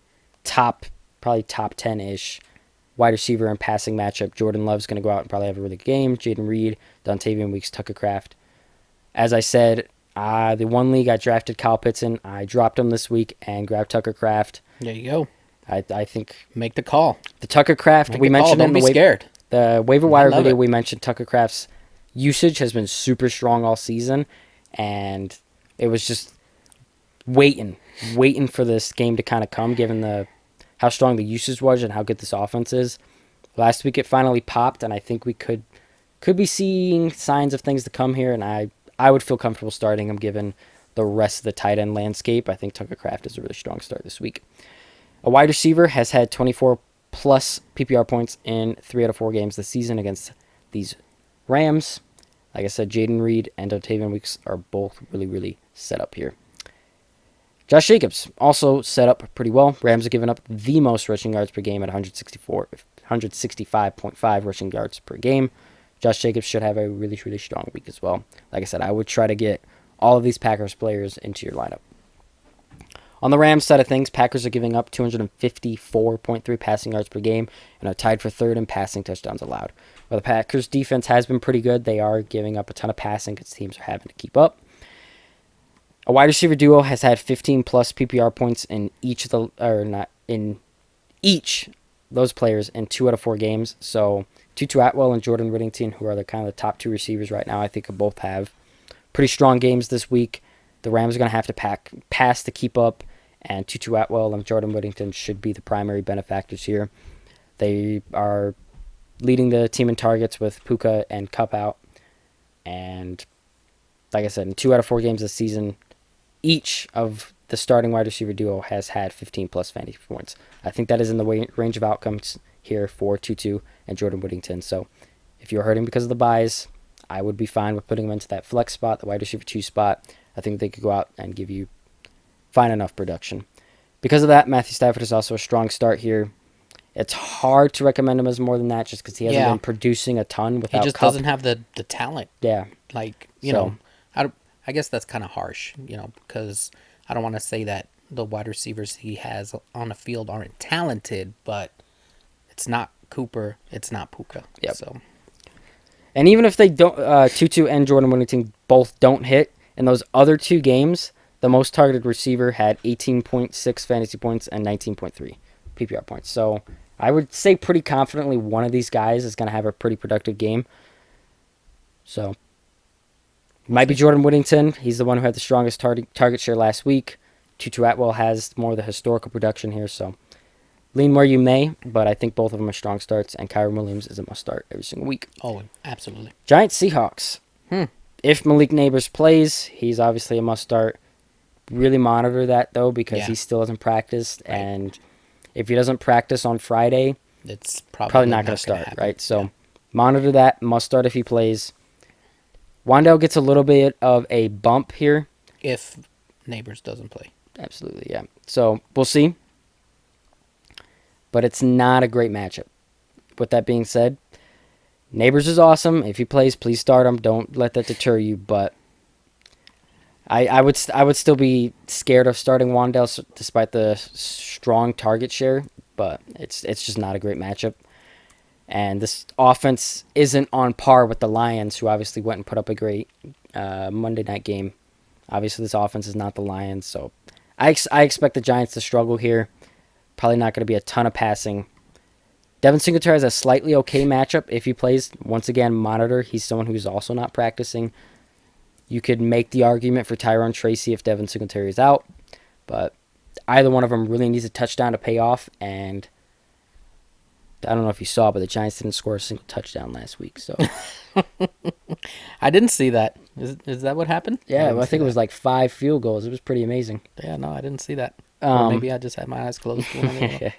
probably top 10-ish wide receiver and passing matchup. Jordan Love's going to go out and probably have a really good game. Jaden Reed, Dontavian Weeks, Tucker Kraft. As I said, The one league I drafted Kyle Pitts in, I dropped him this week and grabbed Tucker Kraft. There you go. I think Make the call. the Tucker Kraft Make we the call. mentioned Don't in be scared. the waiver wire love video. it. We mentioned Tucker Kraft's usage has been super strong all season, and it was just waiting for this game to kind of come, given how strong the usage was and how good this offense is. Last week it finally popped, and I think we could be seeing signs of things to come here, and I would feel comfortable starting him given the rest of the tight end landscape. I think Tucker Kraft is a really strong start this week. A wide receiver has had 24 plus PPR points in 3 out of 4 games this season against these Rams. Like I said, Jaden Reed and Dotavian Weeks are both really, really set up here. Josh Jacobs also set up pretty well. Rams have given up the most rushing yards per game at 165.5 rushing yards per game. Josh Jacobs should have a really, really strong week as well. Like I said, I would try to get all of these Packers players into your lineup. On the Rams side of things, Packers are giving up 254.3 passing yards per game and are tied for third in passing touchdowns allowed. While the Packers defense has been pretty good, they are giving up a ton of passing because teams are having to keep up. A wide receiver duo has had 15 plus PPR points in each those players in 2 out of 4 games. So Tutu Atwell and Jordan Whittington, who are the kind of the top 2 receivers right now, I think will both have pretty strong games this week. The Rams are going to have to pass to keep up, and Tutu Atwell and Jordan Whittington should be the primary benefactors here. They are leading the team in targets with Puka and Kupp out. And like I said, in 2 out of 4 games this season, each of the starting wide receiver duo has had 15 plus fantasy points. I think that is in the range of outcomes here for Tutu and Jordan Whittington. So if you're hurting because of the buys, I would be fine with putting them into that flex spot, the wide receiver 2 spot. I think they could go out and give you fine enough production. Because of that, Matthew Stafford is also a strong start here. It's hard to recommend him as more than that just because he hasn't been producing a ton without He just Kupp. doesn't have the talent. Yeah. Like, you know, I guess that's kind of harsh, because I don't want to say that the wide receivers he has on the field aren't talented, but it's not Cooper, it's not Puka. Yep. So. And even if they don't, Tutu and Jordan Whittington both don't hit, in those other 2 games, the most targeted receiver had 18.6 fantasy points and 19.3 PPR points. So I would say pretty confidently one of these guys is going to have a pretty productive game. So might be Jordan Whittington. He's the one who had the strongest target share last week. Tutu Atwell has more of the historical production here, so lean where you may, but I think both of them are strong starts, and Kyren Williams is a must-start every single week. Oh, absolutely. Giants Seahawks. If Malik Neighbors plays, he's obviously a must-start. Really monitor that, though, because he still hasn't practiced, and if he doesn't practice on Friday, it's probably not going to start, right? So monitor that, must-start if he plays. Wan'Dale gets a little bit of a bump here. If Neighbors doesn't play. Absolutely, yeah. So we'll see. But it's not a great matchup. With that being said, Neighbors is awesome. If he plays, please start him. Don't let that deter you. But I would still be scared of starting Wan'Dale despite the strong target share. But it's just not a great matchup. And this offense isn't on par with the Lions, who obviously went and put up a great Monday night game. Obviously, this offense is not the Lions, so I expect the Giants to struggle here. Probably not going to be a ton of passing. Devin Singletary has a slightly okay matchup if he plays. Once again, monitor. He's someone who's also not practicing. You could make the argument for Tyrone Tracy if Devin Singletary is out, but either one of them really needs a touchdown to pay off, and I don't know if you saw, but the Giants didn't score a single touchdown last week. So I didn't see that. Is that what happened? Yeah, I think it was like 5 field goals. It was pretty amazing. Yeah, no, I didn't see that. Or maybe I just had my eyes closed. I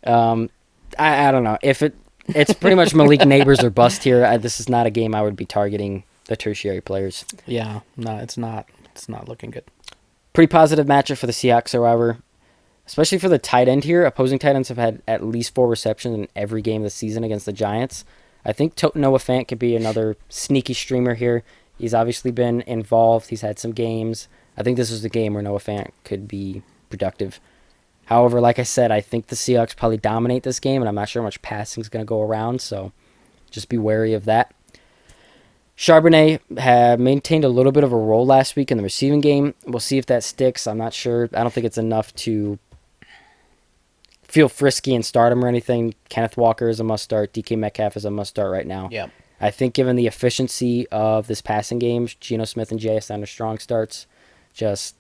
don't know. If it's pretty much Malik Neighbors or bust here. This is not a game I would be targeting the tertiary players. Yeah, no, it's not. It's not looking good. Pretty positive matchup for the Seahawks, however. Especially for the tight end here. Opposing tight ends have had at least 4 receptions in every game this season against the Giants. I think Noah Fant could be another sneaky streamer here. He's obviously been involved. He's had some games. I think this is the game where Noah Fant could be productive. However, like I said, I think the Seahawks probably dominate this game, and I'm not sure how much passing is going to go around, so just be wary of that. Charbonnet had maintained a little bit of a role last week in the receiving game. We'll see if that sticks. I'm not sure. I don't think it's enough to feel frisky and start him or anything. Kenneth Walker is a must start. DK Metcalf is a must start right now. Yeah. I think given the efficiency of this passing game, Geno Smith and JSN are strong starts. Just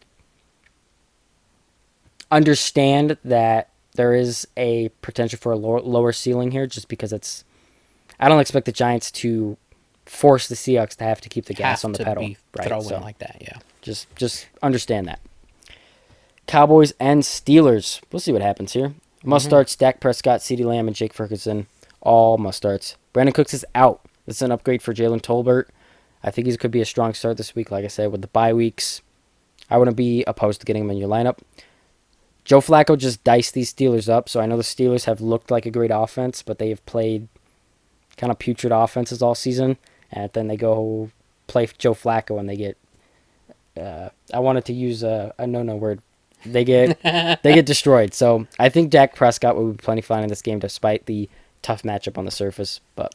understand that there is a potential for a lower ceiling here just because I don't expect the Giants to force the Seahawks to have to keep the gas on the pedal. Right. Throwing like that, yeah. Just understand that. Cowboys and Steelers. We'll see what happens here. Must starts, Dak Prescott, CeeDee Lamb, and Jake Ferguson. All must starts. Brandon Cooks is out. This is an upgrade for Jalen Tolbert. I think he could be a strong start this week. Like I said, with the bye weeks, I wouldn't be opposed to getting him in your lineup. Joe Flacco just diced these Steelers up. So I know the Steelers have looked like a great offense, but they have played kind of putrid offenses all season. And then they go play Joe Flacco and they get, I wanted to use a no word. They get destroyed. So I think Dak Prescott will be plenty fine in this game despite the tough matchup on the surface. But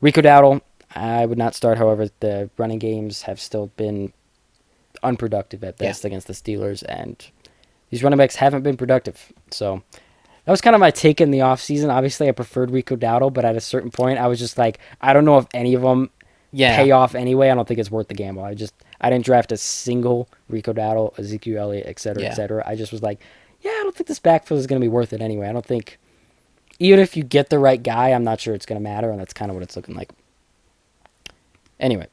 Rico Dowdle, I would not start. However, the running games have still been unproductive at best against the Steelers. And these running backs haven't been productive. So that was kind of my take in the offseason. Obviously, I preferred Rico Dowdle, but at a certain point, I was just like, I don't know if any of them pay off anyway. I don't think it's worth the gamble. I didn't draft a single Rico Dowdle, Ezekiel Elliott, et cetera, et cetera. I just was like, I don't think this backfield is going to be worth it anyway. I don't think, even if you get the right guy, I'm not sure it's going to matter, and that's kind of what it's looking like. Anyway,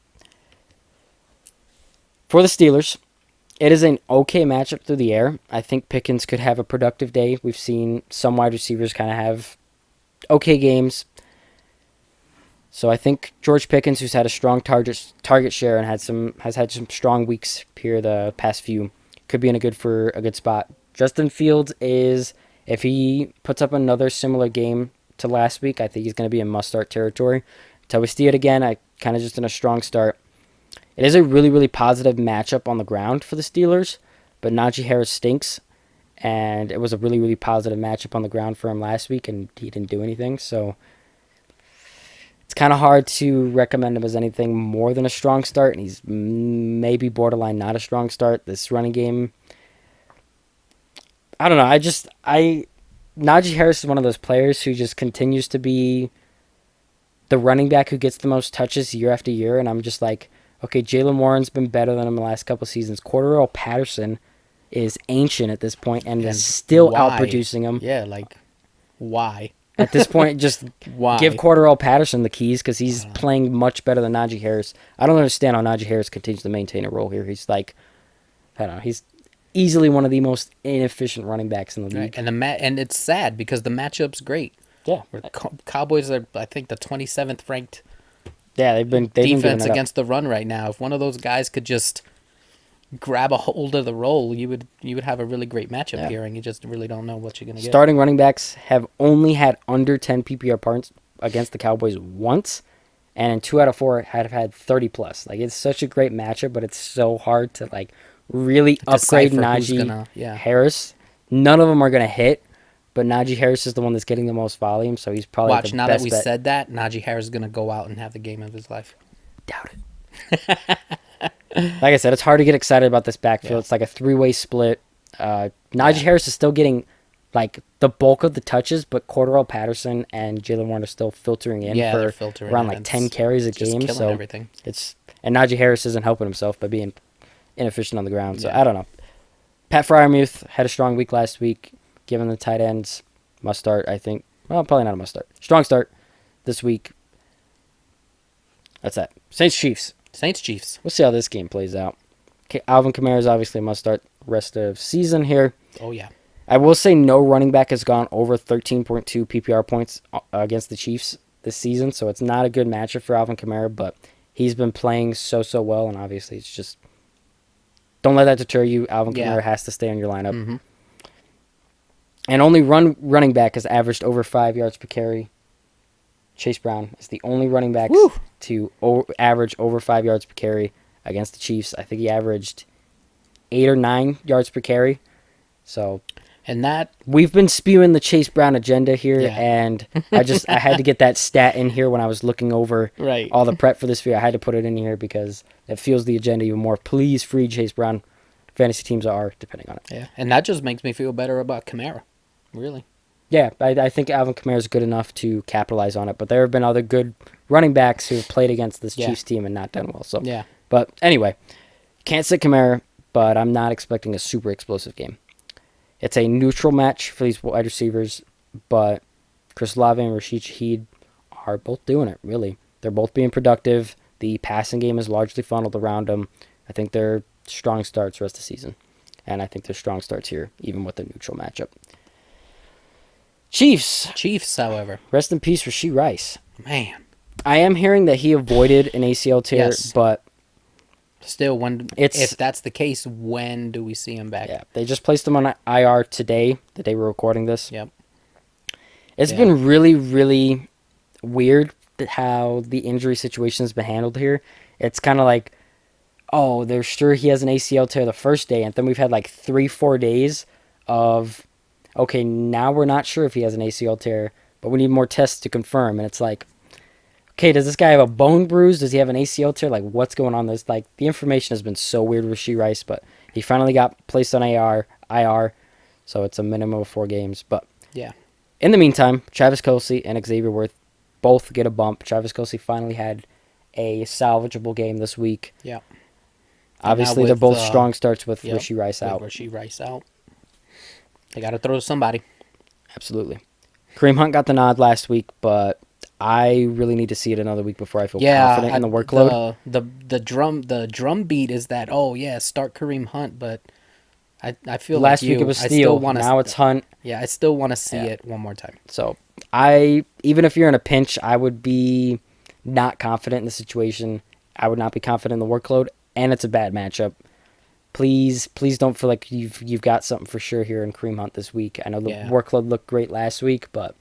for the Steelers, it is an okay matchup through the air. I think Pickens could have a productive day. We've seen some wide receivers kind of have okay games. So I think George Pickens, who's had a strong target share and has had some strong weeks here the past few, could be in a good spot. Justin Fields is, if he puts up another similar game to last week, I think he's going to be in must-start territory. Until we see it again, I kind of just in a strong start. It is a really, really positive matchup on the ground for the Steelers, but Najee Harris stinks, and it was a really, really positive matchup on the ground for him last week, and he didn't do anything, so it's kind of hard to recommend him as anything more than a strong start, and he's maybe borderline not a strong start. This running game, I don't know. Najee Harris is one of those players who just continues to be the running back who gets the most touches year after year, and I'm just like, okay, Jaylen Warren's been better than him the last couple seasons. Cordarrelle Patterson is ancient at this point and is still outproducing him. Yeah, like, why? At this point, just give Cordarrelle Patterson the keys because he's playing much better than Najee Harris. I don't understand how Najee Harris continues to maintain a role here. He's like, I don't know, he's easily one of the most inefficient running backs in the league. Right. And it's sad because the matchup's great. Yeah. Cowboys are, I think, the 27th ranked they've been defense against the run right now. If one of those guys could just grab a hold of the role, you would have a really great matchup here, and you just really don't know what you're going to get. Starting running backs have only had under 10 PPR points against the Cowboys once, and in 2 out of 4 have had 30+. Like, it's such a great matchup, but it's so hard to, like, really upgrade Najee Harris. None of them are going to hit, but Najee Harris is the one that's getting the most volume, so he's probably the best bet. Now that we said that, Najee Harris is going to go out and have the game of his life. Doubt it. Like I said, it's hard to get excited about this backfield. Yeah. It's like a 3-way split. Najee Harris is still getting like the bulk of the touches, but Cordarrelle Patterson and Jaylen Warren are still filtering in for around like 10 carries a game. So everything. And Najee Harris isn't helping himself by being inefficient on the ground. So I don't know. Pat Freiermuth had a strong week last week. Given the tight ends, must start, I think. Well, probably not a must start. Strong start this week. That's that. Saints-Chiefs. We'll see how this game plays out. Okay, Alvin Kamara is obviously a must start rest of season here. Oh, yeah. I will say no running back has gone over 13.2 PPR points against the Chiefs this season, so it's not a good matchup for Alvin Kamara, but he's been playing so well, and obviously it's just, don't let that deter you. Alvin Kamara has to stay on your lineup. Mm-hmm. And only running back has averaged over 5 yards per carry. Chase Brown is the only running back to average over 5 yards per carry against the Chiefs. I think he averaged 8 or 9 yards per carry. So And that, We've been spewing the Chase Brown agenda here, Yeah. and I had to get that stat in here when I was looking over Right. all the prep for this video. I had to put it in here because it fuels the agenda even more. Please free Chase Brown. Fantasy teams are, depending on it. yeah, and that just makes me feel better about Kamara. Really. Yeah, I think Alvin Kamara is good enough to capitalize on it, but there have been other good running backs who have played against this Yeah. Chiefs team and not done well. So, Yeah. But anyway, can't sit Kamara, but I'm not expecting a super explosive game. It's a neutral match for these wide receivers, but Chris Olave and Rashid Shaheed are both doing it, really. They're both being productive. The passing game is largely funneled around them. I think they're strong starts the rest of the season, and I think they're strong starts here, even with the neutral matchup. Chiefs, however. rest in peace, Rashee Rice. Man. I am hearing that he avoided an ACL tear, Yes. but Still, if that's the case, when do we see him back? yeah, they just placed him on IR today, the day we're recording this. Yep. It's Yeah. been really, really weird how the injury situation's been handled here. It's kind of like, oh, they're sure he has an ACL tear the first day, and then we've had like 3-4 days of, okay, now we're not sure if he has an ACL tear, but we need more tests to confirm. And it's like, okay, does this guy have a bone bruise? Does he have an ACL tear? Like, what's going on? This, like, the information has been so weird with Rashee Rice, but he finally got placed on IR, so it's a minimum of 4 games. But Yeah. in the meantime, Travis Kelce and Xavier Worth both get a bump. Travis Kelce finally had a salvageable game this week. Yeah. Obviously, now they're with, both strong starts with Yep, Rashee Rice out. Rashee Rice out. They got to throw to somebody. Absolutely. Kareem Hunt got the nod last week, but I really need to see it another week before I feel confident in the workload. The drum beat is that, oh yeah, start Kareem Hunt, but I feel Last like week it was Steele. Now it's Hunt. Yeah, I still want to see Yeah. it one more time. So even if you're in a pinch, I would be not confident in the situation. I would not be confident in the workload, and it's a bad matchup. Please don't feel like you've got something for sure here in Kareem Hunt this week. I know the workload looked great last week, but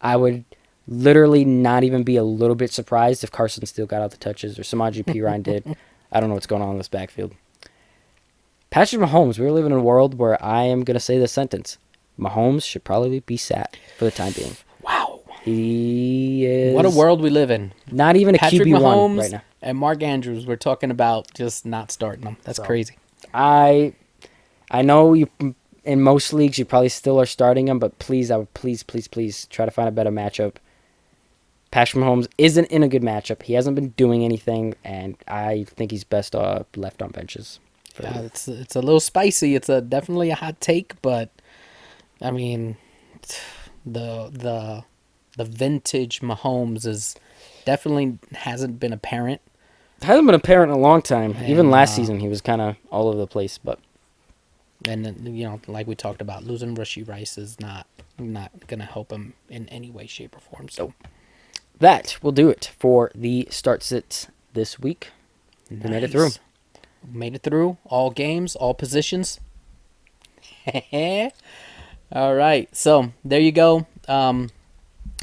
I would literally not even be a little bit surprised if Carson Steele got out the touches or Samaje Perine did. I don't know what's going on in this backfield. Patrick Mahomes, we're living in a world where I am going to say this sentence. Mahomes should probably be sat for the time being. Wow. He is... What a world we live in. Not even a Patrick QB1 Mahomes right now. and Mark Andrews, we're talking about just not starting them. That's crazy. I know you in most leagues you probably still are starting him, but please try to find a better matchup. Patrick Mahomes isn't in a good matchup. He hasn't been doing anything, and I think he's best left on benches. Yeah, it's a little spicy. It's definitely a hot take, but I mean, the vintage Mahomes is definitely hasn't been apparent. It hasn't been apparent in a long time. And, Even last season, he was kind of all over the place. But and then, like we talked about, losing Rashee Rice is not gonna help him in any way, shape, or form. So that will do it for the start sits this week. We made it through. Made it through all games, all positions. All right, so there you go.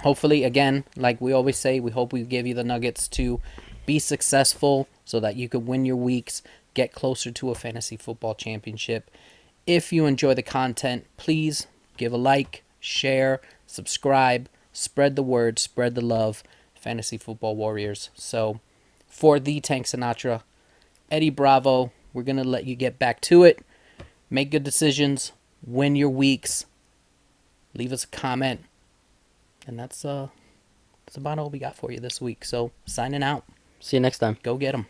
Hopefully, again, like we always say, we hope we give you the nuggets to be successful so that you could win your weeks, get closer to a fantasy football championship. If you enjoy the content, please give a like, share, subscribe, spread the word, spread the love, Fantasy Football Warriors. So for the Tank Sinatra, Eddie Bravo, we're going to let you get back to it. Make good decisions, win your weeks, leave us a comment. And that's about all we got for you this week. So signing out. See you next time. Go get 'em.